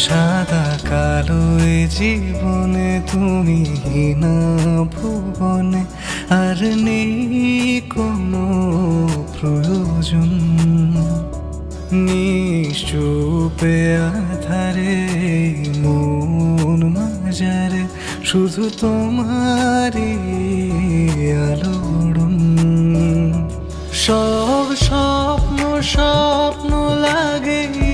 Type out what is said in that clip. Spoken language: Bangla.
সাদা কালো এ জীবনে তুমি হীনা ভুবনে আর নেই কোনো প্রয়োজন। নিশ্চুপে আধারে মন মাঝারে শুধু তোমারই আলোড়ন। সব স্বপ্ন স্বপ্ন লাগে